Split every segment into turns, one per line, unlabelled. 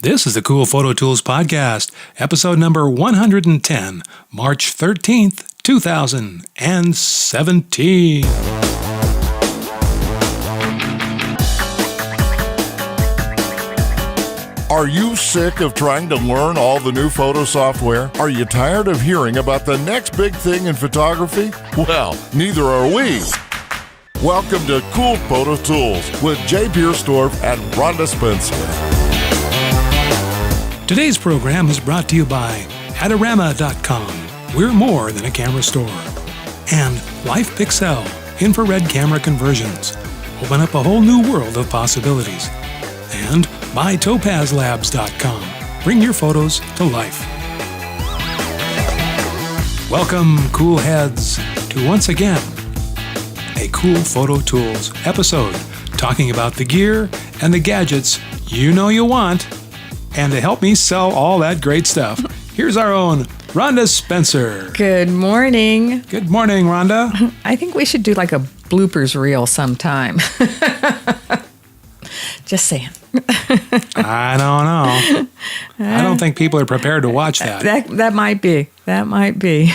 This is the Cool Photo Tools Podcast, episode number 110, March 13th, 2017.
Are you sick of trying to learn all the new photo software? Are you tired of hearing about the next big thing in photography? Well, neither are we. Welcome to Cool Photo Tools with Jay Biersdorf and Rhonda Spencer.
Today's program is brought to you by Adorama.com. We're more than a camera store. And LifePixel, infrared camera conversions. Open up a whole new world of possibilities. And by TopazLabs.com. Bring your photos to life. Welcome, cool heads, to once again a Cool Photo Tools episode talking about the gear and the gadgets you know you want. And to help me sell all that great stuff, here's our own Rhonda Spencer.
Good morning.
Good morning, Rhonda.
I think we should do like a bloopers reel sometime. Just saying.
I don't know. I don't think people are prepared to watch that.
That might be. That might be.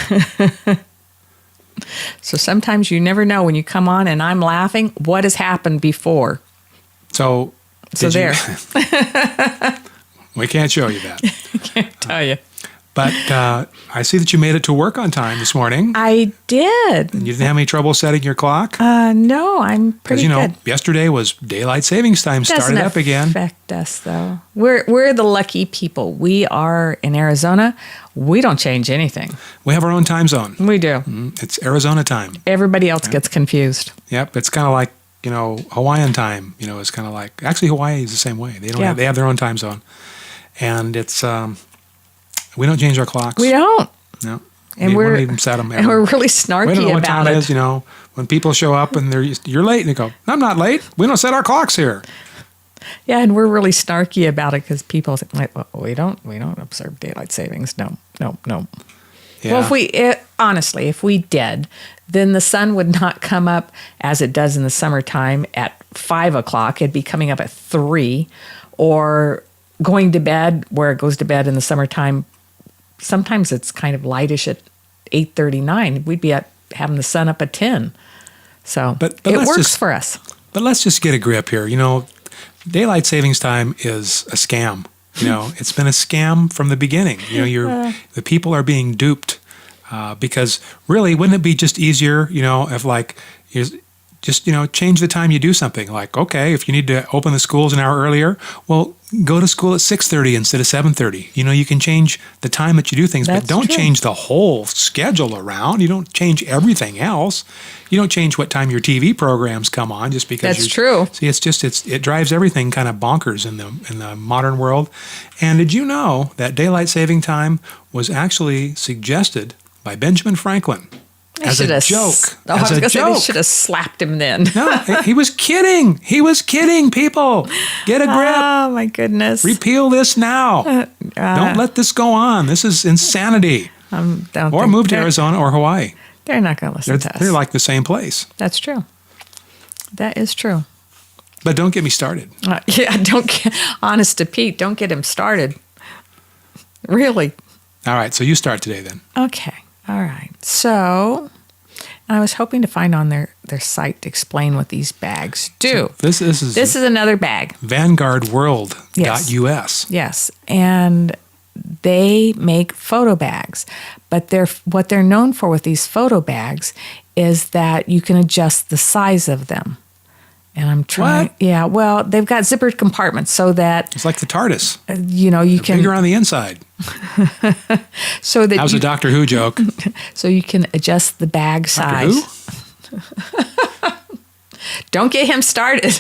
So sometimes you never know when you come on and I'm laughing, what has happened before.
So
there.
We can't show you that.
I can't tell you.
But I see that you made it to work on time this morning.
I did.
And you didn't have any trouble setting your clock?
No, I'm pretty good.
Because, yesterday was daylight savings time. Started up again.
Doesn't affect us, though. We're the lucky people. We are in Arizona. We don't change anything.
We have our own time zone.
We do.
It's Arizona time.
Everybody else gets confused.
Yep. It's kind of like, Hawaiian time. It's kind of like, actually Hawaii is the same way. They have their own time zone. And it's... we don't change our clocks.
We don't.
No.
And
we don't even set them ever.
And we're really snarky
we don't know what
about
time
it.
It is, when people show up and you're late, and they go, I'm not late. We don't set our clocks here.
Yeah, and we're really snarky about it because people say, well, we don't observe daylight savings. No. Yeah. Well, honestly, if we did, then the sun would not come up as it does in the summertime at 5 o'clock. It'd be coming up at 3, or going to bed where it goes to bed in the summertime. Sometimes it's kind of lightish at 8:39. We'd be having the sun up at 10. So but it works for us.
But let's just get a grip here. Daylight savings time is a scam. It's been a scam from the beginning. The people are being duped because really, wouldn't it be just easier, if just change the time you do something. Like, okay, if you need to open the schools an hour earlier, well, go to school at 6:30 instead of 7:30. You can change the time that you do things, but don't change the whole schedule around. You don't change everything else. You don't change what time your TV programs come on just because.
That's true.
See, it drives everything kind of bonkers in the modern world. And did you know that daylight saving time was actually suggested by Benjamin Franklin? As a joke.
I was going to say they should have slapped him then.
No, he was kidding. He was kidding, people. Get a grip.
Oh, my goodness.
Repeal this now. Don't let this go on. This is insanity. Or move to Arizona or Hawaii.
They're not going to listen to us.
They're like the same place.
That's true. That is true.
But don't get me started.
Honest to Pete, don't get him started. Really.
All right, so you start today then.
Okay. All right. So, I was hoping to find on their site to explain what these bags do.
So this is
another bag.
VanguardWorld.us.
Yes. And they make photo bags. But what they're known for with these photo bags is that you can adjust the size of them. And I'm trying.
What?
Yeah. Well, they've got zippered compartments so that
it's like the TARDIS.
You can
bigger on the inside.
So that
was a Doctor Who joke.
So you can adjust the bag size.
Doctor
Who? Don't get him started.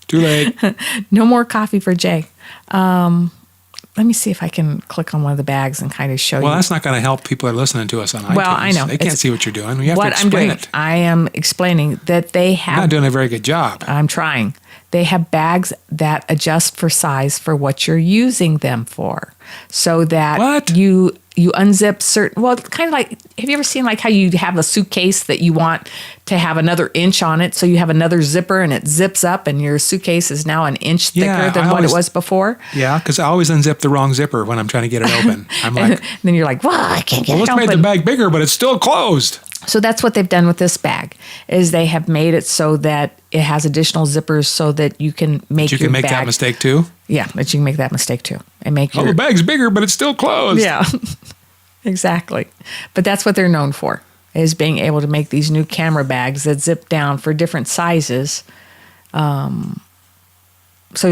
Too late.
No more coffee for Jay. Let me see if I can click on one of the bags and kind of show you.
Well, that's not going to help people that are listening to us on iTunes.
Well, I know.
They can't see what you're doing. You have to explain
I'm doing,
it.
I am explaining that they have...
You're not doing a very good job.
I'm trying. They have bags that adjust for size for what you're using them for, so that you unzip certain. Well, kind of like, have you ever seen like how you have a suitcase that you want to have another inch on it, so you have another zipper and it zips up, and your suitcase is now an inch thicker than what it was before?
Yeah, because I always unzip the wrong zipper when I'm trying to get it open. I'm like,
and then you're like, well, I can't get it open.
Let's make the bag bigger, but it's still closed.
So that's what they've done with this bag, is they have made it so that it has additional zippers so that you can make your bag.
That mistake too?
Yeah, that you can make that mistake too. And make
the bag's bigger, but it's still closed.
Yeah, exactly. But that's what they're known for, is being able to make these new camera bags that zip down for different sizes, so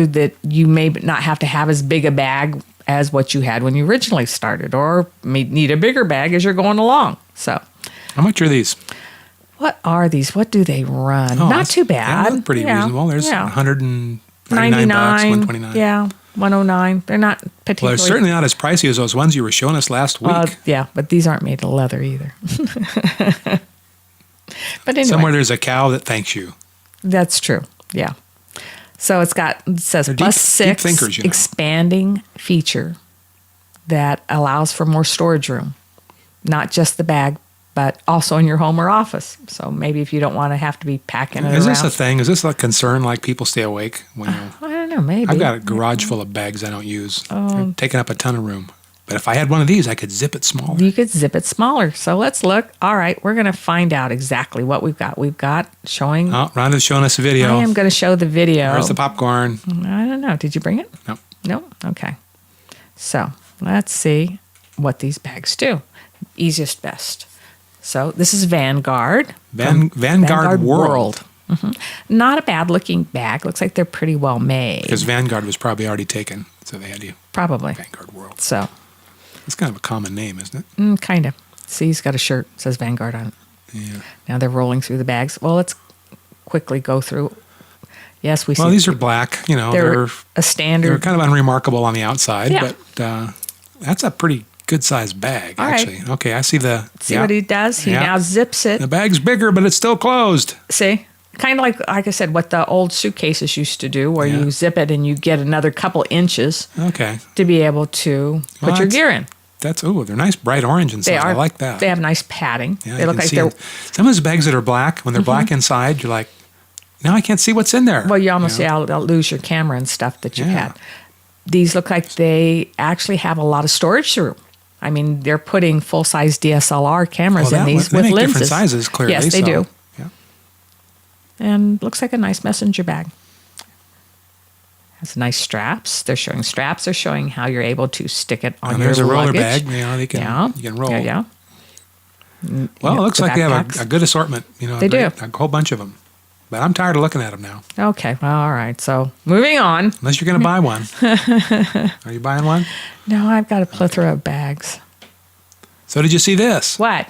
that you may not have to have as big a bag as what you had when you originally started, or may need a bigger bag as you're going along. So,
how much are these?
What are these? What do they run? Not too bad.
Yeah, pretty reasonable. There's 199 bucks, 129.
Yeah, 109. They're not particularly.
Well, they're certainly not as pricey as those ones you were showing us last week.
Yeah, but these aren't made of leather either. But anyway,
somewhere there's a cow that thanks you.
That's true. Yeah. So it says
they're
plus
deep
6
thinkers,
expanding feature that allows for more storage room, not just the bag, but also in your home or office. So maybe if you don't want to have to be packing it around.
Is this a thing? Is this a concern, like people stay awake when
I don't know, maybe.
I've got a garage full of bags I don't use. They're taking up a ton of room. But if I had one of these, I could zip it smaller.
You could zip it smaller. So let's look. All right, we're going to find out exactly what we've got. We've got showing.
Oh, Rhonda's showing us a video.
I am going to show the video.
Where's the popcorn?
I don't know. Did you bring it?
No.
No? Okay. So let's see what these bags do. Easiest, best. So this is Vanguard.
Vanguard World.
Mm-hmm. Not a bad looking bag. Looks like they're pretty well made.
Because Vanguard was probably already taken, so they had you.
Probably.
Vanguard World.
So.
It's kind of a common name, isn't it?
Kind of. See, he's got a shirt that says Vanguard on it.
Yeah.
Now they're rolling through the bags. Well, let's quickly go through. Yes, we see.
Well, these are black. You know,
they're a standard.
They're kind of unremarkable on the outside,
yeah.
but that's a pretty good-sized bag, actually.
Right.
Okay, I see the...
See what he does? He now zips it.
The bag's bigger, but it's still closed.
See? Kind of like I said, what the old suitcases used to do, where you zip it and you get another couple inches to be able to put your gear in.
They're nice bright orange inside. I like that.
They have nice padding.
Yeah,
they look like they're...
Some of those bags that are black, when they're black inside, you're like, now I can't see what's in there.
Well, you almost I'll lose your camera and stuff that you had. These look like they actually have a lot of storage room. I mean, they're putting full-size DSLR cameras in these with lenses.
Different sizes, clearly.
Yes, they do.
Yeah.
And looks like a nice messenger bag. Has nice straps. They're showing straps. They're showing how you're able to stick it on your luggage.
There's a roller bag. You know, you can roll.
Yeah.
Well, it looks like they have a good assortment. You know,
they do.
A whole bunch of them. But I'm tired of looking at them now.
Okay. Well, all right. So moving on.
Unless you're going to buy one. Are you buying one?
No, I've got a plethora of bags.
So did you see this?
What?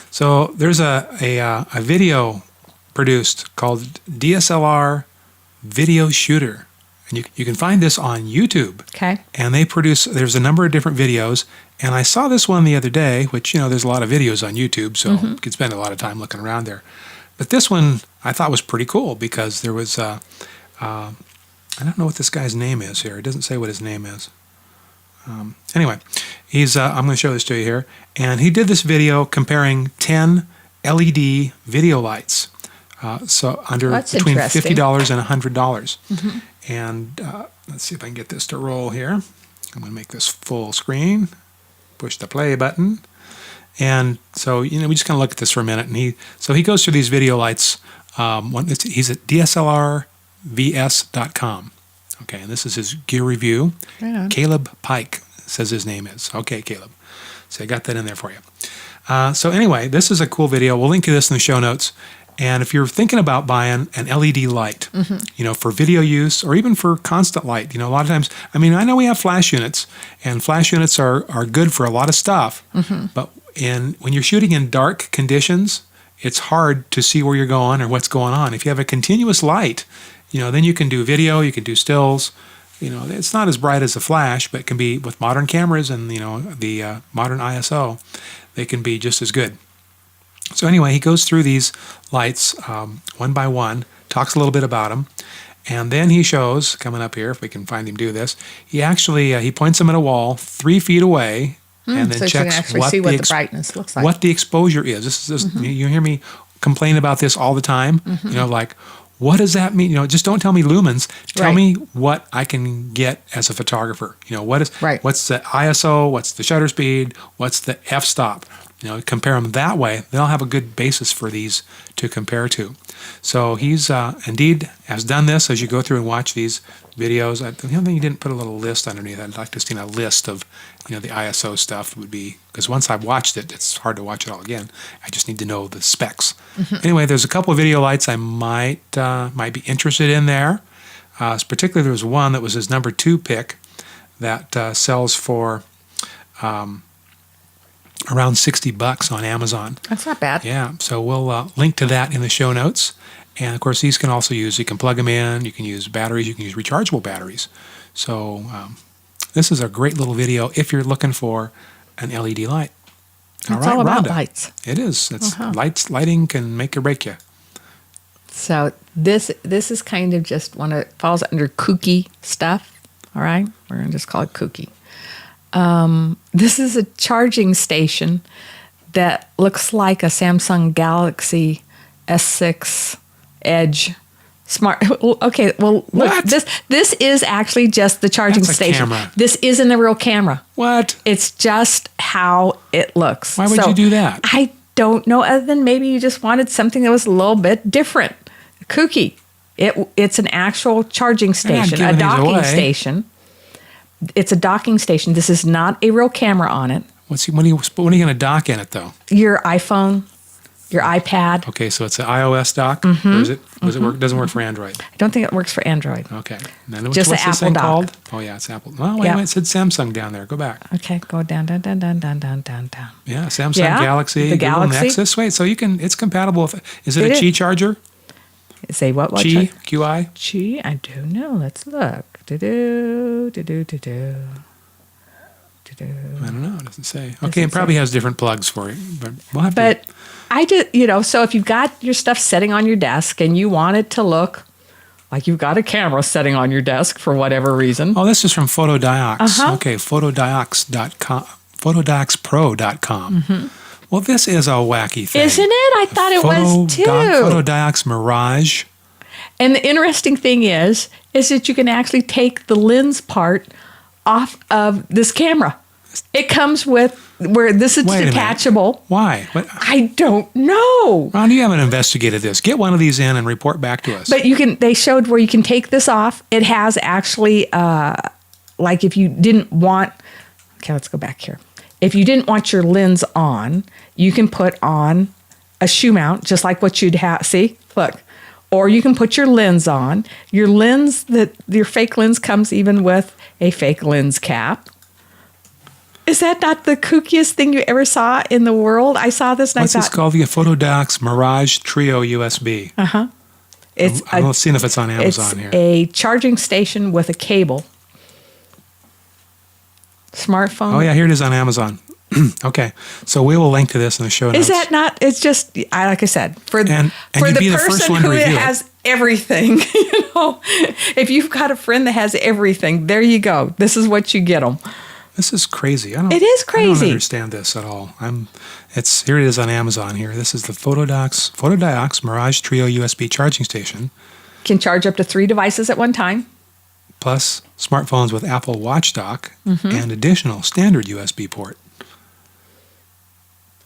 So there's a video produced called DSLR Video Shooter. And you can find this on YouTube.
Okay.
And there's a number of different videos. And I saw this one the other day, which, there's a lot of videos on YouTube, so you can spend a lot of time looking around there. But this one I thought was pretty cool because there was, I don't know what this guy's name is here. It doesn't say what his name is. Anyway, I'm going to show this to you here. And he did this video comparing 10 LED video lights. So between $50 and $100. And let's see if I can get this to roll here. I'm going to make this full screen. Push the play button. And so, we just kind of look at this for a minute. And he goes through these video lights. He's at DSLRVS.com. Okay, and this is his gear review.
Right on.
Caleb Pike says his name is. Okay, Caleb. So I got that in there for you. So anyway, this is a cool video. We'll link to this in the show notes. And if you're thinking about buying an LED light, for video use or even for constant light, a lot of times, I know we have flash units, and flash units are good for a lot of stuff. But when you're shooting in dark conditions, it's hard to see where you're going or what's going on. If you have a continuous light, then you can do video, you can do stills. It's not as bright as a flash, but it can be with modern cameras and, the modern ISO, they can be just as good. So anyway, he goes through these lights one by one, talks a little bit about them. And then he shows, coming up here, if we can find him do this, he actually he points them at a wall 3 feet away and then
so
checks
you can actually see what the brightness looks like.
what the exposure is. This is you hear me complain about this all the time. You know, like, what does that mean? You know, just don't tell me lumens. Tell me what I can get as a photographer. You know, what's the ISO? What's the shutter speed? What's the f-stop? You know, compare them that way. They'll have a good basis for these to compare to. So he's indeed has done this as you go through and watch these videos. The only thing he didn't put a little list underneath. I'd like to see a list of, you know, the ISO stuff would be, because once I've watched it, it's hard to watch it all again. I just need to know the specs. Anyway, there's a couple of video lights I might be interested in there. Particularly, there was one that was his number 2 pick that sells for around $60 on Amazon.
That's not bad.
Yeah, so we'll link to that in the show notes. And of course, these can also use, you can plug them in, you can use batteries, you can use rechargeable batteries. So this is a great little video if you're looking for an LED light.
It's all about lights.
It is. It's lighting can make or break you.
So this is kind of just falls under kooky stuff. All right, we're gonna just call it kooky. This is a charging station that looks like a Samsung Galaxy S6 Edge Smart. Okay, well, look, this is actually just the charging station.
Camera.
This isn't a real camera.
What?
It's just how it looks.
Why would you do that?
I don't know, other than maybe you just wanted something that was a little bit different. Kooky. It's an actual charging station, a docking station. It's a docking station. This is not a real camera on it.
When are you going to dock in it, though?
Your iPhone, your iPad.
Okay, so it's an iOS dock? Or is it? Does it work? Doesn't work for Android?
I don't think it works for Android.
Okay. And then
Just
what's
the
this
Apple
thing
dock.
called? Oh, yeah, it's Apple. Well, wait a minute. It said Samsung down there. Go back.
Okay, go down.
Yeah, Samsung Galaxy,
the
Google
Galaxy.
Nexus. Wait, so it's compatible with, is it a Qi charger?
Say what?
Qi? QI?
Qi? I don't know. Let's look.
I don't know. It doesn't say. Okay, it probably has different plugs for it, but we'll have to.
But I did, so if you've got your stuff setting on your desk and you want it to look like you've got a camera setting on your desk for whatever reason.
Oh, this is from Fotodiox. Okay, Fotodiox.com, Fotodioxpro.com. Well, this is a wacky thing.
Isn't it? I thought it was too.
Fotodiox Mirage.
And the interesting thing is that you can actually take the lens part off of this camera. It comes with where this is detachable.
Why? What?
I don't know.
Ron, you haven't investigated this. Get one of these in and report back to us.
But they showed where you can take this off. It has actually, like if you didn't want, okay, let's go back here. If you didn't want your lens on, you can put on a shoe mount, just like what you'd have. See, look. Or you can put your lens on. Your fake lens comes even with a fake lens cap. Is that not the kookiest thing you ever saw in the world? I saw this and
What's this called? The Fotodiox Mirage Trio USB.
I'm
seeing if it's on Amazon here.
It's a charging station with a cable. Smartphone.
Oh, yeah, here it is on Amazon. Okay, so we will link to this in the show notes.
Is that not? It's just, like I said, for the person who has everything. If you've got a friend that has everything, there you go. This is what you get them.
This is crazy.
It is crazy.
I don't understand this at all. Here it is on Amazon here. This is the Fotodiox Mirage Trio USB charging station.
Can charge up to 3 devices at one time.
Plus smartphones with Apple Watch dock and additional standard USB port.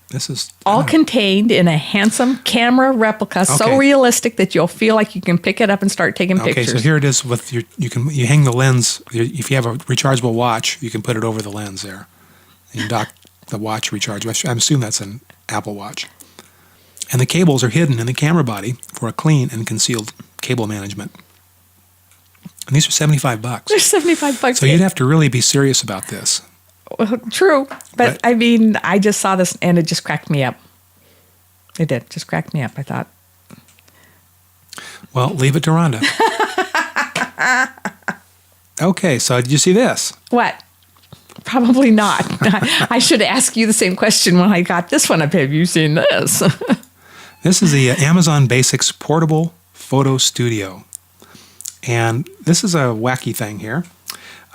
This is
all contained in a handsome camera replica, so realistic that you'll feel like you can pick it up and start taking pictures.
Okay, so here it is with you hang the lens. If you have a rechargeable watch, you can put it over the lens there. You dock the watch rechargeable. I assume that's an Apple Watch. And the cables are hidden in the camera body for a clean and concealed cable management. And these are $75.
They're $75.
So you'd have to really be serious about this.
Well, true, but I mean, I just saw this and it just cracked me up. It did, just cracked me up. I thought.
Well, leave it to Rhonda. Okay, so did you see this?
What? Probably not. I should ask you the same question when I got this one up. Have you seen this?
This is the Amazon Basics Portable Photo Studio. And this is a wacky thing here.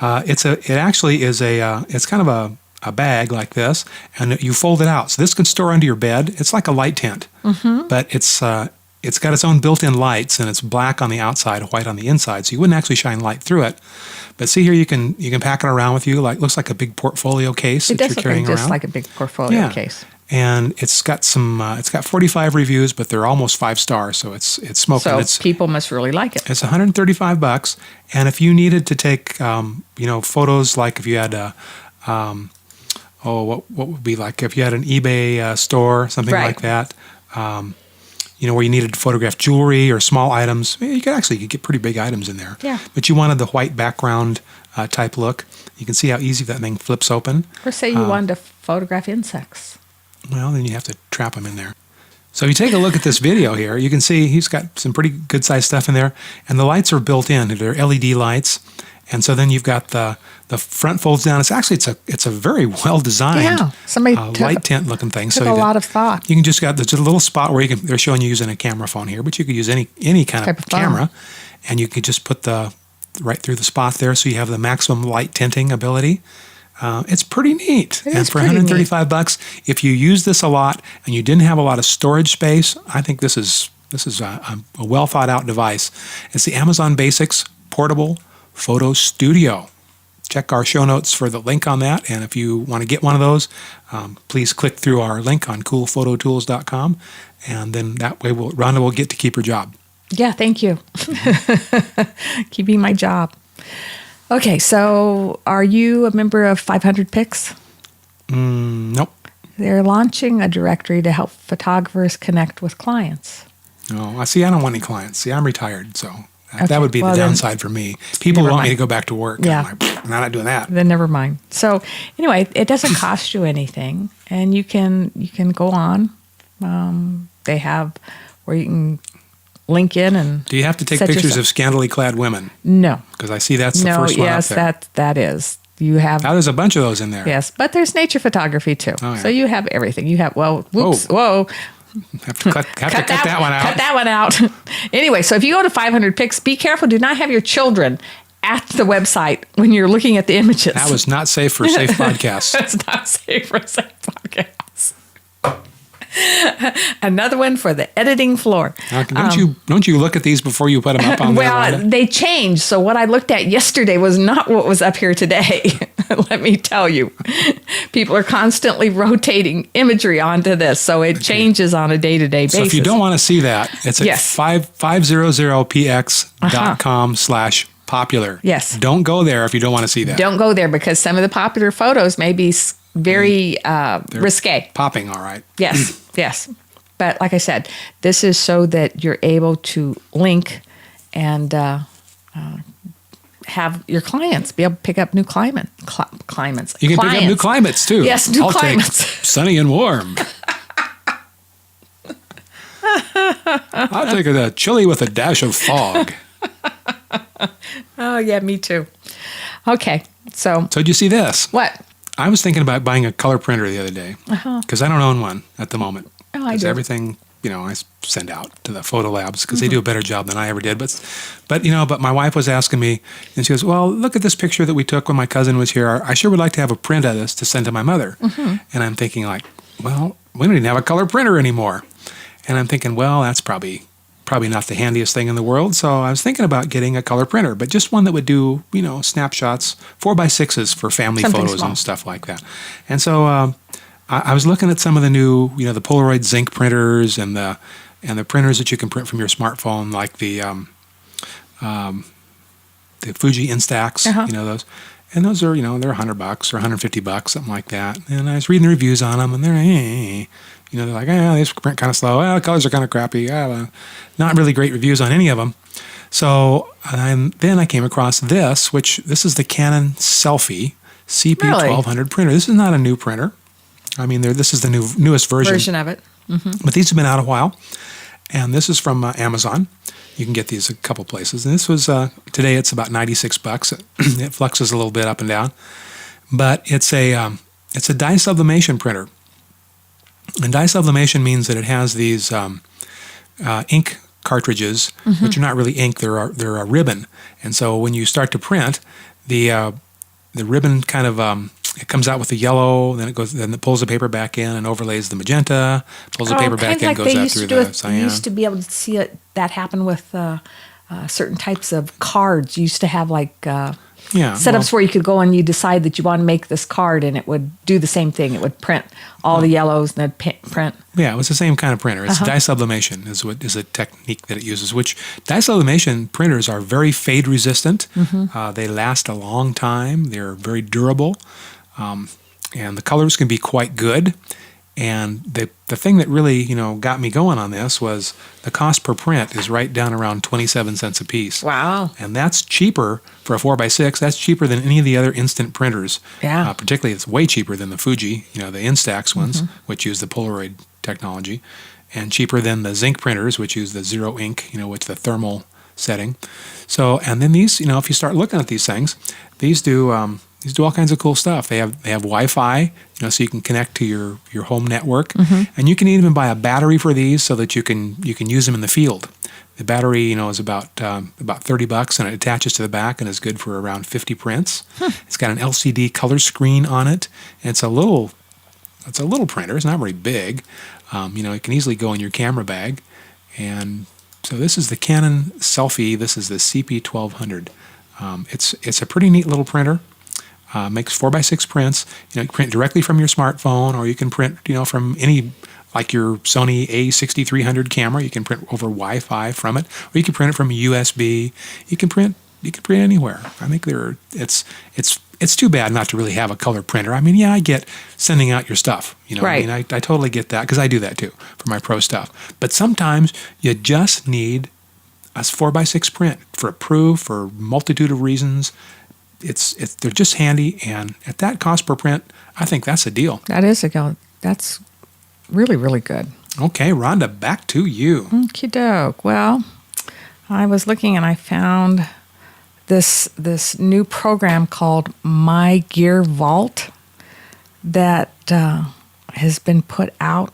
It actually is it's kind of a bag like this, and you fold it out. So this can store under your bed. It's like a light tent, but it's got its own built-in lights, and it's black on the outside, white on the inside. So you wouldn't actually shine light through it. But see here, you can pack it around with you. Looks like a big portfolio case that you're carrying around.
It does look just like a big portfolio case.
And it's got 45 reviews, but they're almost 5 stars, so it's smoking.
So people must really like it.
It's $135, and if you needed to take photos, like if you had what would be like if you had an eBay store, something like that, where you needed to photograph jewelry or small items, you could get pretty big items in there.
Yeah.
But you wanted the white background type look. You can see how easy that thing flips open.
Or say you wanted to photograph insects.
Well, then you have to trap them in there. So if you take a look at this video here, you can see he's got some pretty good sized stuff in there, and the lights are built in. They're LED lights, and so then you've got the front folds down. It's a very well designed light tent looking thing.
Took a lot of thought.
You can just got there's a little spot where they're showing you using a camera phone here, but you could use any kind of camera, and you could just put right through the spot there, so you have the maximum light tinting ability. It's pretty neat. And for $135, if you use this a lot and you didn't have a lot of storage space, I think this is a well thought out device. It's the Amazon Basics Portable Photo Studio. Check our show notes for the link on that. And if you want to get one of those, please click through our link on coolphototools.com. And then that way Rhonda will get to keep her job.
Yeah, thank you. Keeping my job. Okay, so are you a member of 500 Pics?
Nope.
They're launching a directory to help photographers connect with clients.
Oh, I don't want any clients. See, I'm retired, so that would be the downside for me. People want me to go back to work.
Yeah.
I'm not doing that.
Then never mind. So anyway, it doesn't cost you anything, and you can go on. They have where you can link in and.
Do you have to take pictures of scantily clad women?
No,
because I see that's the first one up there.
Yes, that is. You have.
Now there's a bunch of those in there.
Yes, but there's nature photography too. Oh, yeah. So you have everything. You have whoa.
Have to cut that one out.
Cut that one out. Anyway, so if you go to 500 Pics, be careful. Do not have your children at the website when you're looking at the images.
That was not safe for safe podcasts.
That's not safe for safe podcasts. Another one for the editing floor.
Don't you look at these before you put them up on there?
Well, they changed. So what I looked at yesterday was not what was up here today. Let me tell you. People are constantly rotating imagery onto this, so it changes on a day-to-day basis.
So if you don't want to see that, it's at 500px.com/popular.
Yes.
Don't go there if you don't want to see that.
Don't go there because some of the popular photos may be very risque.
Popping, all right.
Yes, yes. But like I said, this is so that you're able to link and have your clients be able to pick up new climates.
You can pick up new climates too.
Yes, new climates.
Take sunny and warm. I'll take a chilly with a dash of fog.
Oh, yeah, me too. Okay, so
did you see this?
What?
I was thinking about buying a color printer the other day because I don't own one at the moment.
Oh, I do.
Everything, I send out to the photo labs because they do a better job than I ever did. But my wife was asking me, and she goes, "Well, look at this picture that we took when my cousin was here. I sure would like to have a print of this to send to my mother." And I'm thinking well, we don't even have a color printer anymore. And I'm thinking, well, that's probably not the handiest thing in the world. So I was thinking about getting a color printer, but just one that would do, snapshots, 4x6s for family photos and stuff like that. And so I was looking at some of the new, the Polaroid Zink printers and the printers that you can print from your smartphone, like the Fuji Instax, those. And those are, they're $100 or $150, something like that. And I was reading the reviews on them, and they're, they're like, they print kind of slow. Colors are kind of crappy. Not really great reviews on any of them. So then I came across this is the Canon Selfy CP1200 printer. This is not a new printer. I mean, this is the newest version
of it. Mm-hmm.
But these have been out a while. And this is from Amazon. You can get these a couple places. And this was, today it's about $96. It fluxes a little bit up and down. But it's a dye sublimation printer. And dye sublimation means that it has these ink cartridges, which are not really ink; they're a ribbon. And so when you start to print, the ribbon kind of it comes out with the yellow, then it pulls the paper back in and overlays the magenta, pulls the paper back in, goes out through the cyan.
You used to be able to see that happen with certain types of cards. You used to have like setups where you could go and you decide that you want to make this card, and it would do the same thing. It would print all the yellows and then print.
Yeah, it was the same kind of printer. It's dye sublimation is a technique that it uses, which dye sublimation printers are very fade resistant. They last a long time. They're very durable. And the colors can be quite good. And the thing that really, got me going on this was the cost per print is right down around 27 cents a piece.
Wow.
And that's cheaper for a 4x6. That's cheaper than any of the other instant printers.
Yeah.
Particularly, it's way cheaper than the Fuji, the Instax ones, which use the Polaroid technology, and cheaper than the Zink printers, which use the zero ink, with the thermal setting. So, and then these, if you start looking at these things, these do all kinds of cool stuff. They have Wi-Fi, so you can connect to your home network, and you can even buy a battery for these so that you can use them in the field. The battery, is about $30, and it attaches to the back and is good for around 50 prints. It's got an LCD color screen on it, and it's a little printer. It's not very big. It can easily go in your camera bag, and so this is the Canon Selfy. This is the CP1200. It's a pretty neat little printer. Makes 4x6 prints. You can print directly from your smartphone, or you can print, from any, like your Sony A6300 camera. You can print over Wi-Fi from it, or you can print it from a USB. You can print anywhere. I think it's too bad not to really have a color printer. I mean, I get sending out your stuff.
Right.
I totally get that because I do that too for my pro stuff. But sometimes you just need a 4x6 print for a proof, for a multitude of reasons. They're just handy, and at that cost per print, I think that's a deal.
That is a deal. That's really, really good.
Okay, Rhonda, back to you.
Okie doke. Well, I was looking and I found this new program called MyGearVault that has been put out,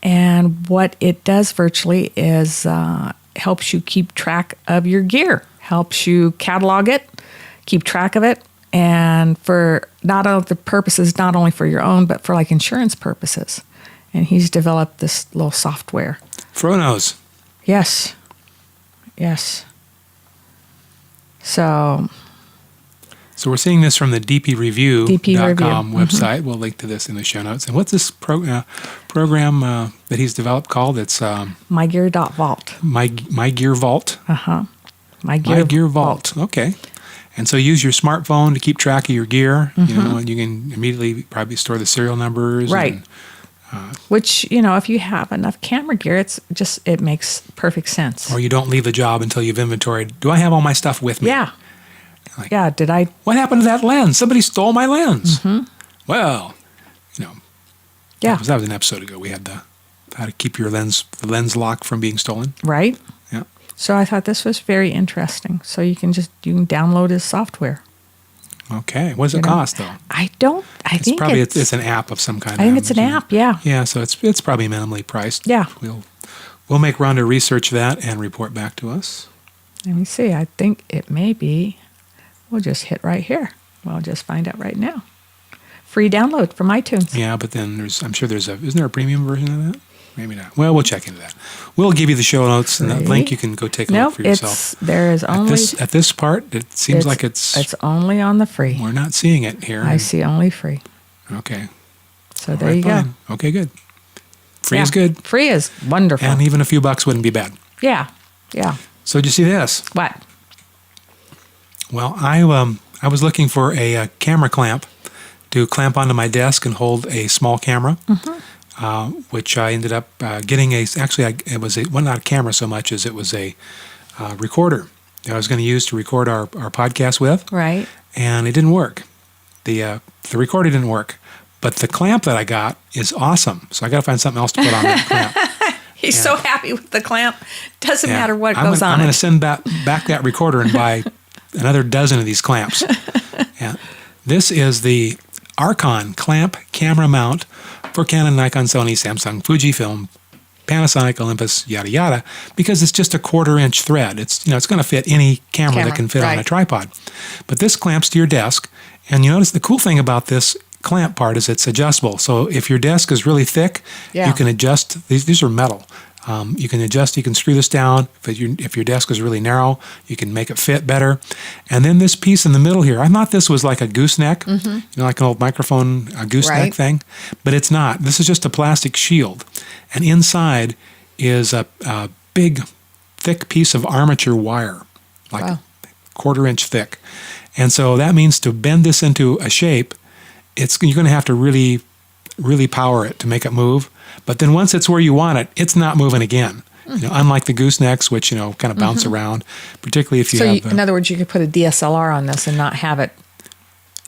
and what it does virtually is helps you keep track of your gear, helps you catalog it, keep track of it, and for not only for your own, but for like insurance purposes. And he's developed this little software.
Fronos.
Yes. So
we're seeing this from the DPReview.com website. We'll link to this in the show notes. And what's this program that he's developed called? It's
MyGear.Vault.
MyGearVault.
MyGearVault.
Okay. And so use your smartphone to keep track of your gear, and you can immediately probably store the serial numbers.
Right. Which, if you have enough camera gear, it makes perfect sense.
Or you don't leave the job until you've inventoried. Do I have all my stuff with me?
Yeah. Did I?
What happened to that lens? Somebody stole my lens. Well,
Yeah.
That was an episode ago. We had how to keep the lens lock from being stolen.
Right.
Yeah.
So I thought this was very interesting. So you can download his software.
Okay. What does it cost, though?
I think
it's an app of some kind.
I think it's an app, yeah.
Yeah, so it's probably minimally priced.
Yeah.
We'll make Rhonda research that and report back to us.
Let me see. I think it may be. We'll just hit right here. We'll just find out right now. Free download from iTunes.
Yeah, but then isn't there a premium version of that? Maybe not. Well, we'll check into that. We'll give you the show notes and that link. You can go take a look for yourself.
There is only
at this part. It seems like it's
only on the free.
We're not seeing it here.
I see only free.
Okay.
So there you go.
Okay, good. Free is good.
Free is wonderful.
And even a few bucks wouldn't be bad.
Yeah.
So did you see this?
What?
Well, I was looking for a camera clamp to clamp onto my desk and hold a small camera. Which I ended up getting it was not a camera so much as it was a recorder that I was going to use to record our podcast with.
Right.
And it didn't work. The recorder didn't work, but the clamp that I got is awesome. So I got to find something else to put on that clamp.
He's so happy with the clamp. Doesn't matter what goes on.
I'm going to send back that recorder and buy another dozen of these clamps. Yeah. This is the Arkon clamp camera mount for Canon, Nikon, Sony, Samsung, Fuji film Panasonic, Olympus, yada yada, because it's just a 1/4 inch thread. It's it's going to fit any camera that can fit on a tripod. But this clamps to your desk, and you notice the cool thing about this clamp part is it's adjustable. So if your desk is really thick, you can adjust. These are metal. You can adjust. You can screw this down. If your desk is really narrow, you can make it fit better. And then this piece in the middle here, I thought this was like a gooseneck, like an old microphone gooseneck thing, but it's not. This is just a plastic shield, and inside is a big, thick piece of armature wire, like 1/4 inch thick. And so that means to bend this into a shape, you're going to have to really, really power it to make it move. But then once it's where you want it, it's not moving again. Unlike the goosenecks, which kind of bounce around, particularly if you have.
So, in other words, you could put a DSLR on this and not have it.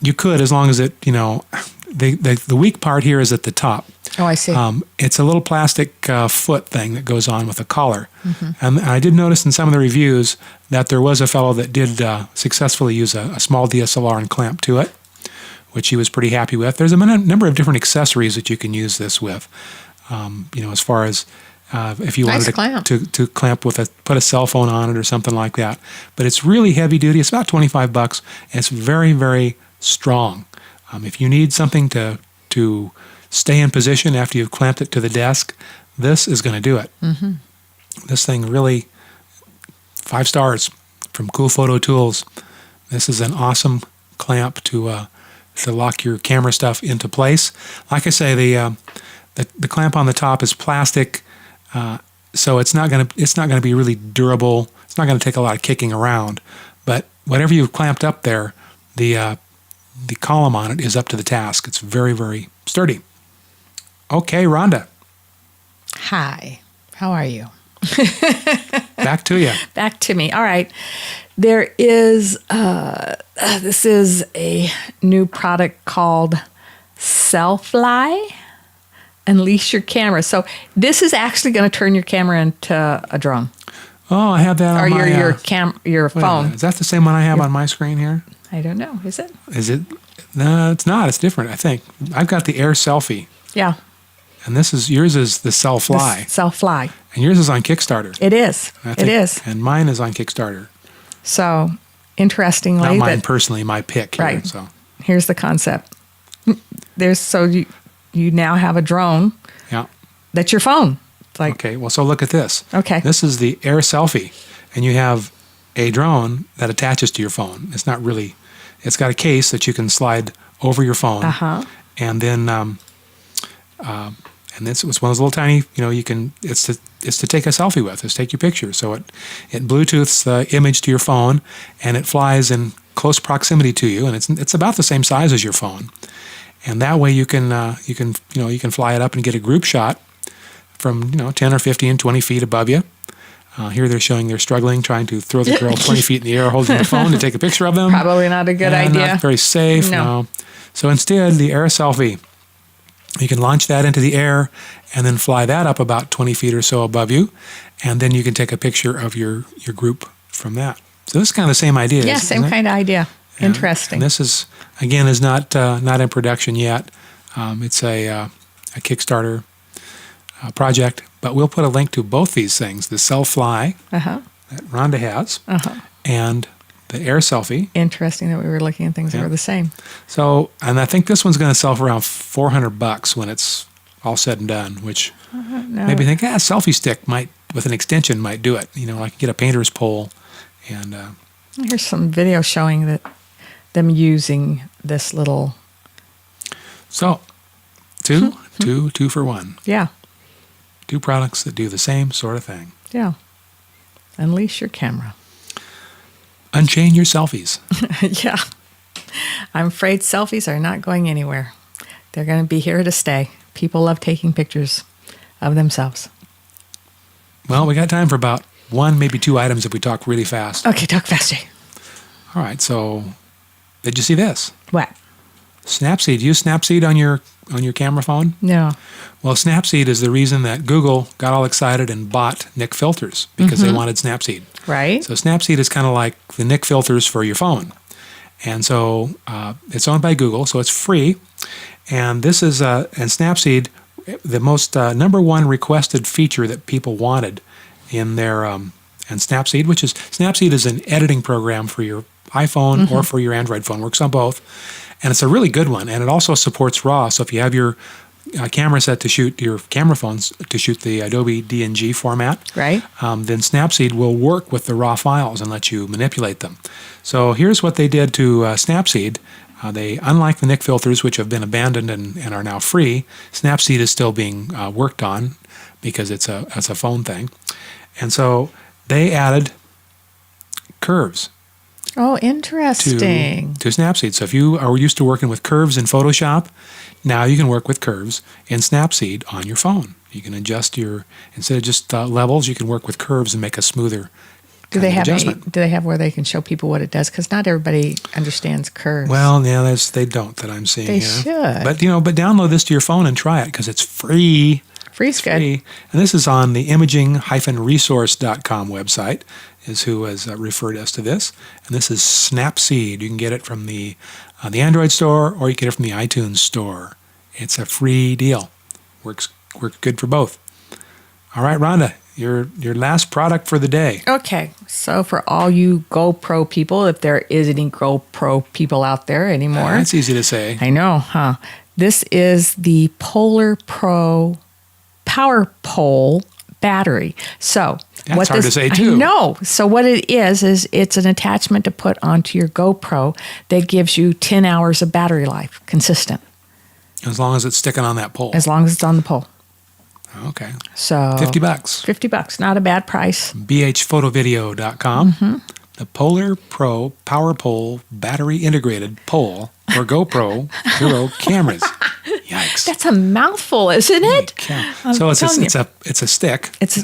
You
could, as long as it, the weak part here is at the top.
Oh, I see.
It's a little plastic foot thing that goes on with a collar. And I did notice in some of the reviews that there was a fellow that did successfully use a small DSLR and clamp to it, which he was pretty happy with. There's a number of different accessories that you can use this with. As far as if you wanted to clamp put a cell phone on it or something like that. But it's really heavy duty. It's about $25, and it's very, very strong. If you need something to stay in position after you've clamped it to the desk, this is going to do it. This thing really, 5 stars from Cool Photo Tools. This is an awesome clamp to lock your camera stuff into place. Like I say, the clamp on the top is plastic, so it's not going to be really durable. It's not going to take a lot of kicking around. But whatever you've clamped up there, the column on it is up to the task. It's very, very sturdy. Okay, Rhonda.
Hi. How are you?
Back to you.
Back to me. All right. There is this is a new product called Selfy. Unleash your camera. So this is actually going to turn your camera into a drone.
Oh, I have that on my...
Or your phone.
Is that the same one I have on my screen here?
I don't know. Is it?
Is it? No, it's not. It's different, I think. I've got the AirSelfie.
Yeah.
And yours is the Selfy.
Selfy.
And yours is on Kickstarter.
It is. It is.
And mine is on Kickstarter.
So, interestingly...
Not mine personally, my pick here.
Right.
So.
Here's the concept. You now have a drone.
Yeah.
That's your phone.
Okay, well, so look at this.
Okay.
This is the AirSelfie, and you have a drone that attaches to your phone. It's not really, it's got a case that you can slide over your phone. And then, and this was one of those little tiny, it's to take a selfie with, it's to take your picture. So it Bluetooths the image to your phone, and it flies in close proximity to you, and it's about the same size as your phone. And that way you can fly it up and get a group shot from 10 or 15, 20 feet above you. Here they're showing they're struggling, trying to throw the girl 20 feet in the air, holding the phone to take a picture of them.
Probably not a good idea.
Not very safe. No. So instead, the AirSelfie, you can launch that into the air and then fly that up about 20 feet or so above you, and then you can take a picture of your group from that. So this is kind of the same idea.
Yeah, same kind of idea. Interesting.
And this is, again, is not in production yet. It's a Kickstarter project, but we'll put a link to both these things: the Selfy that Rhonda has, and the AirSelfie.
Interesting that we were looking at things that were the same.
So, and I think this one's going to sell for around $400 when it's all said and done. Which maybe think, a selfie stick with an extension might do it. I can get a painter's pole, and
here's some video showing them using this little.
So, two for one.
Yeah.
2 products that do the same sort of thing.
Yeah. Unleash your camera.
Unchain your selfies.
Yeah. I'm afraid selfies are not going anywhere. They're going to be here to stay. People love taking pictures of themselves.
Well, we got time for about 1, maybe 2 items if we talk really fast.
Okay, talk fast, Jay.
All right, so did you see this?
What?
Snapseed. Do you use Snapseed on your camera phone?
No.
Well, Snapseed is the reason that Google got all excited and bought Nik Filters, because they wanted Snapseed.
Right.
So Snapseed is kind of like the Nik Filters for your phone. And so it's owned by Google, so it's free. And this is and Snapseed the most number one requested feature that people wanted in their and Snapseed, which is Snapseed is an editing program for your iPhone or for your Android phone. Works on both, and it's a really good one. And it also supports RAW. So if you have your camera set to shoot your camera phones to shoot the Adobe DNG format,
Right.
Then Snapseed will work with the raw files and let you manipulate them. So here's what they did to Snapseed. They, unlike the Nik Filters, which have been abandoned and are now free, Snapseed is still being worked on because it's a phone thing. And so they added curves
Oh, interesting.
to Snapseed. So if you are used to working with curves in Photoshop, now you can work with curves in Snapseed on your phone. You can adjust instead of just levels, you can work with curves and make a smoother
Do they have
adjustment.
do they have where they can show people what it does? Because not everybody understands curves.
Well, yeah, they don't that I'm seeing
They
here.
should.
But download this to your phone and try it because it's free.
Free's good.
Free. And this is on the imaging-resource.com website is who has referred us to this. And this is Snapseed. You can get it from the Android store or you can get it from the iTunes store. It's a free deal. Works good for both. All right, Rhonda, your last product for the day.
Okay, so for all you GoPro people, if there is any GoPro people out there anymore.
That's easy to say.
I know, huh? This is the PolarPro Power Pole battery. So
That's hard to say, too.
I know. So what it is it's an attachment to put onto your GoPro that gives you 10 hours of battery life, consistent,
As long as it's sticking on that pole.
as long as it's on the pole.
Okay.
So
$50.
$50, not a bad price.
bhphotovideo.com. The PolarPro Power Pole Battery Integrated Pole for GoPro Hero cameras. Yikes.
That's a mouthful, isn't it?
So it's a
telling you.
stick.
It's a stick,
It's a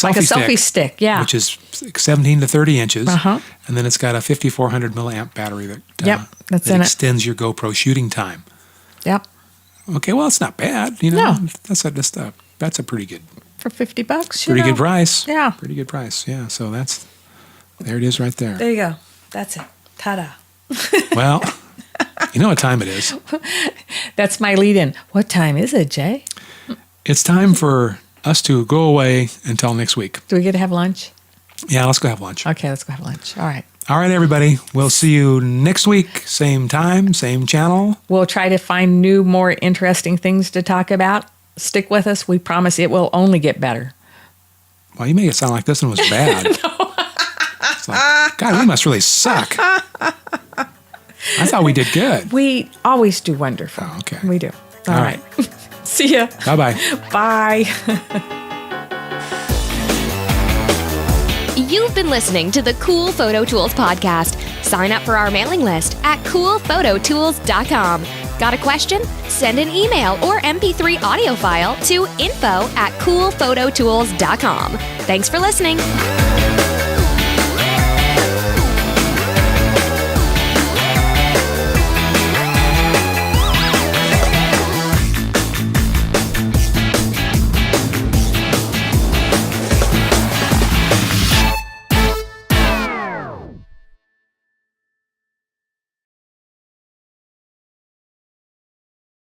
like a
selfie
selfie stick, yeah.
which is 17 to 30 inches.
Uh-huh.
And then it's got a 5400 milliamp battery that,
Yep, that's
that
in it.
extends your GoPro shooting time.
Yep,
Okay, well, it's not bad.
No.
That's a pretty good
for $50.
pretty good price.
Yeah.
Pretty good price. Yeah. So there it is right there.
There you go. That's it. Ta-da.
Well, you know what time it is.
That's my lead-in. What time is it, Jay?
It's time for us to go away until next week.
Do we get to have lunch?
Yeah, let's go have lunch.
Okay, let's go have lunch. All right.
All right, everybody. We'll see you next week. Same time, same channel.
We'll try to find new, more interesting things to talk about. Stick with us. We promise it will only get better.
Well, you make it sound like this one was bad. It's like, God, we must really suck. I thought we did good.
We always do wonderful.
Oh, okay.
We do. All
All
right. See ya.
Bye-bye.
Bye.
You've been listening to the Cool Photo Tools podcast. Sign up for our mailing list at coolphototools.com. Got a question? Send an email or MP3 audio file to info@coolphototools.com. Thanks for listening.